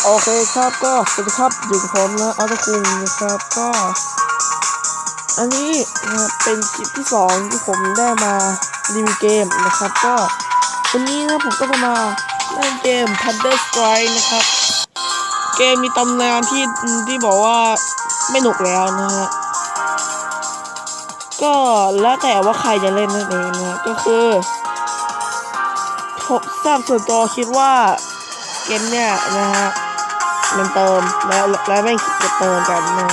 โอเคครับก็สวัสดีครับอยู่กับผมนะอัลตคุงนะครับก็อันนี้นะเป็นคลิปที่2ที่ผมได้มารีวิวเกมนะครับก็วันนี้นะผมก็จะมาเล่นเกม Thunder Strike นะครับเกมมีตำนานที่บอกว่าไม่หนุกแล้วนะฮะก็แล้วแต่ว่าใครจะเล่นนั่นเองนะก็คือผมทราบส่วนตัวคิดว่าเกมเนี่ยนะฮะมันเติมแล้วไม่จะเติมกันนะ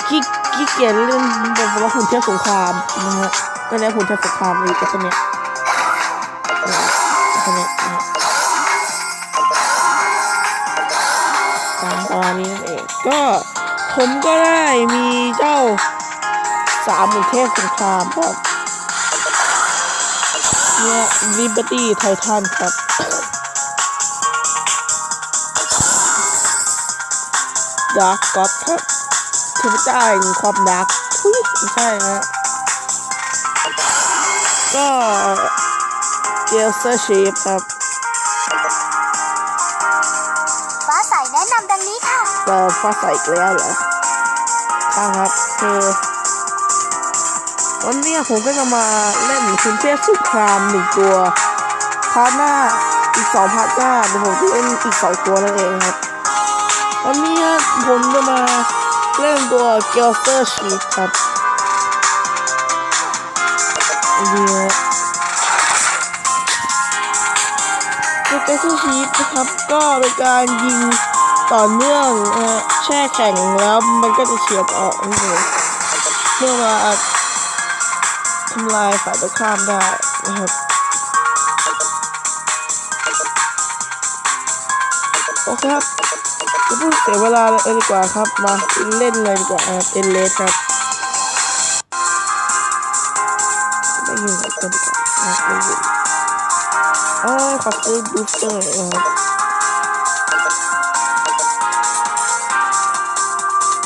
ขี้เกียจเล่นแบบว่าหุ่นเทพสงครามนะฮะก็แล้วหุ่นเทพสงครามอีกตัวเนี้ยประมาณนี้นั่นเองก็ผมก็ได้มีเจ้า3หุ่นเทพสงครามครับเนี่ย Liberty Titan ครับดาร์กก็อดครับเทพเจ้าแห่งความดาร์กไม่ใช่นะก็เกลเซอร์ชีฟครับฟ้าใสแนะนำดังนี้ค่ะฟ้าใสอีกแล้วเหรอครับคือวันนี้ผมก็จะมาเล่นคุณเทพสงคราม1ตัวพาร์ทหน้าอีก2พาร์ทหน้าเดี๋ยวผมจะเล่นอีก2ตัวนั่นเองครับวันนี้ผมจะมาเล่นตัวเกลเซอร์ชีฟครับเนี่ยตัวเกลเซอร์ชีฟนะครับก็เป็นการยิงต่อเนื่องแช่แข็งแล้วมันก็จะเฉียบออกนี่เลยเพื่อมาทำลายฝ่ายตรงข้ามได้นะครับโอเคครับจะพูดเสียเวลาเลยดีกว่าครับมาเล่นเลยดีกว่าเอ็นเลสครับไม่ยิงกันดีกว่าไม่ยิงขอซื้อบูสเตอร์นะครับ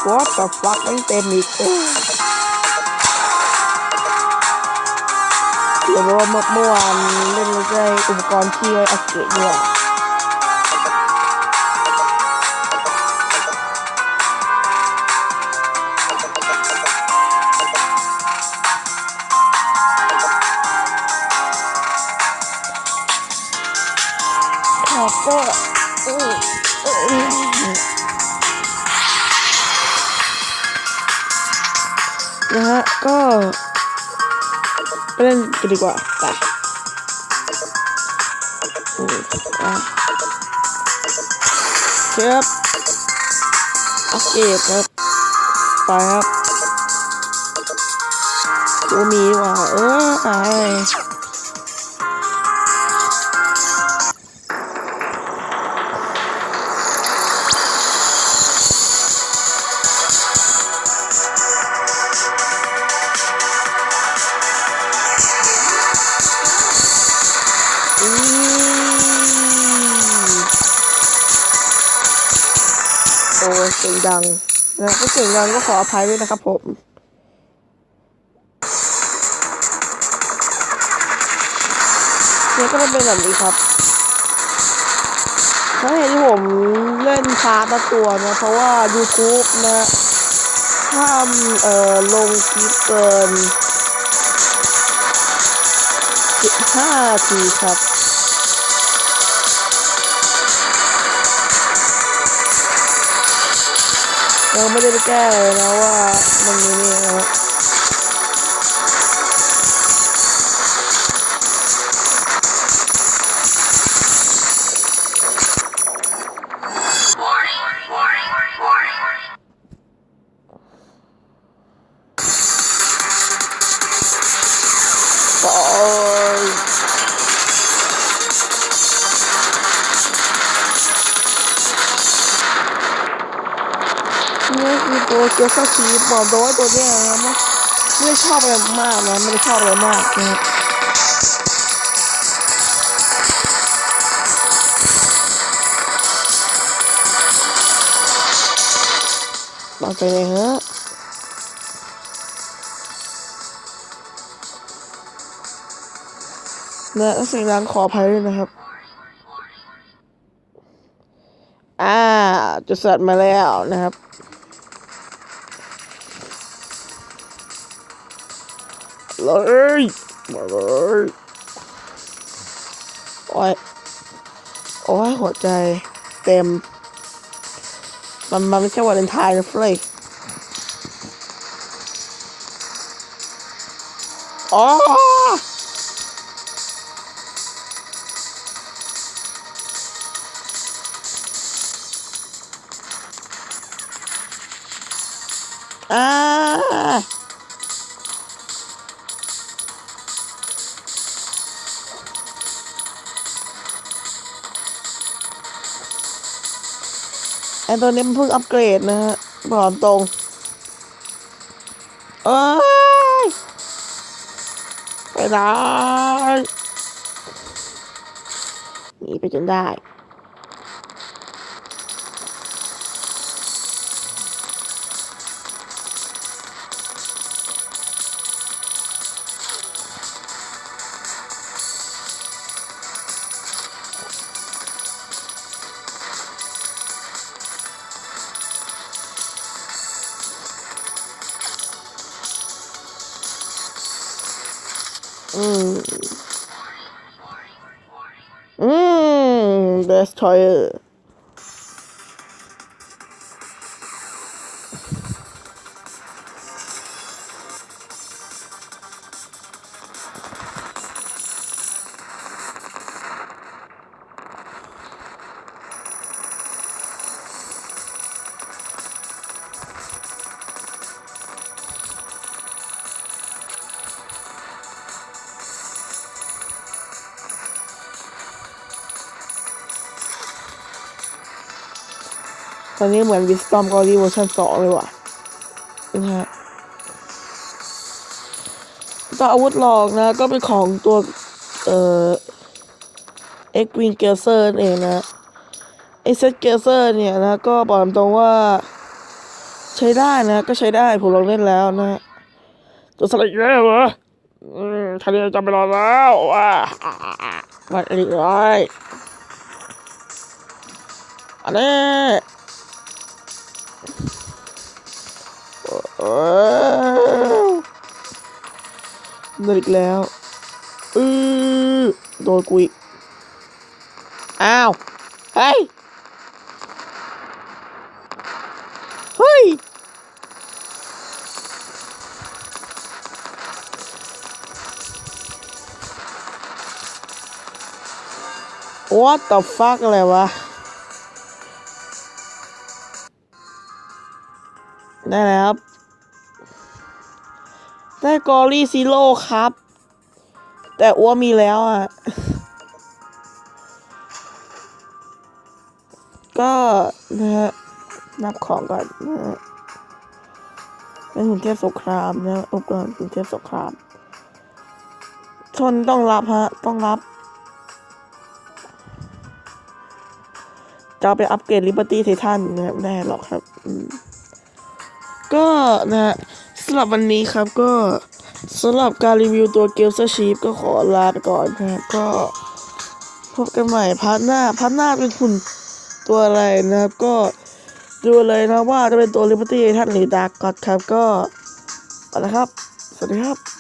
What the fuck ไม่เต็มอีกเดี๋ยวว่าเมื่อวานเล่นแล้วได้อุปกรณ์ที่ไว้อัปเกรดด้วยครับก็นะฮะก็ไปเล่นกันดีกว่าไปครับอัปเกรดครับไปครับตัวมีว่ะโอ้เสียงดังนะก็เสียงดังก็ขออภัยด้วยนะครับผมเนี่ยก็เป็นแบบนี้ครับถ้าเห็นผมเล่นพาร์ทตัวนะเพราะว่า YouTube นะห้ามลงคลิปเกิน15 นาทีครับเราไม่ได้ไปแก้เลยนะว่ามันมีนี่นะนี่คือตัวเกียวซาชีบอกโดยตัวเนี้ยนะไม่ได้ชอบอะไรมากนะไม่ได้ชอบอะไรมากนะบอกไปเลยฮะ น นะเสียงดังขออภัยด้วยนะครับจะสัตว์มาแล้วนะครับเลยมาเลยโอ้ยหัวใจเต็มมันไม่ใช่วาเลนไทน์นะเฟ้ยอ๋อไอตัวนี้มันเพิ่งอัปเกรดนะฮะบอกตรงไปไหนหนีไปจนได้Destroyer ตอนนี้เหมือน Wisdom เกาหลีเวอร์ชัน2เลยว่ะนะฮะตัวอาวุธหลอกนะก็เป็นของตัวX-Wing Gazer เองนะไอเซต Gazer เนี่ยนะก็บอกตรงว่าใช้ได้นะก็ใช้ได้ผมลองเล่นแล้วนะตัวสไลด์แล้วเหรอทะเลจำไปรอแล้วมาอีกเลยอันนี้เดินอีกแล้วโดนกูอีกอ้าวเฮ้ยWhat the fuck อะไรวะได้แล้วครับได้กอรี่ซีโร่ครับแต่อ้วมีแล้วก็นะฮะนับของก่อนนะฮะเป็นหุ่นเทพสงครามนะอุปกรณ์หุ่นเทพสงครามชนต้องรับฮะต้องรับจะไปอัปเกรด Liberty Titan นะครับได้หรอกครับก็นะสำหรับวันนี้ครับก็สำหรับการรีวิวตัวเกลเซอร์ชีฟก็ขอลาไปก่อนนะครับก็พบกันใหม่พาร์ทหน้าเป็นหุ่นตัวอะไรนะครับก็ดูเลยนะว่าจะเป็นตัว Liberty Titan หรือ Dark God ครับก็เอาละครับสวัสดีครับ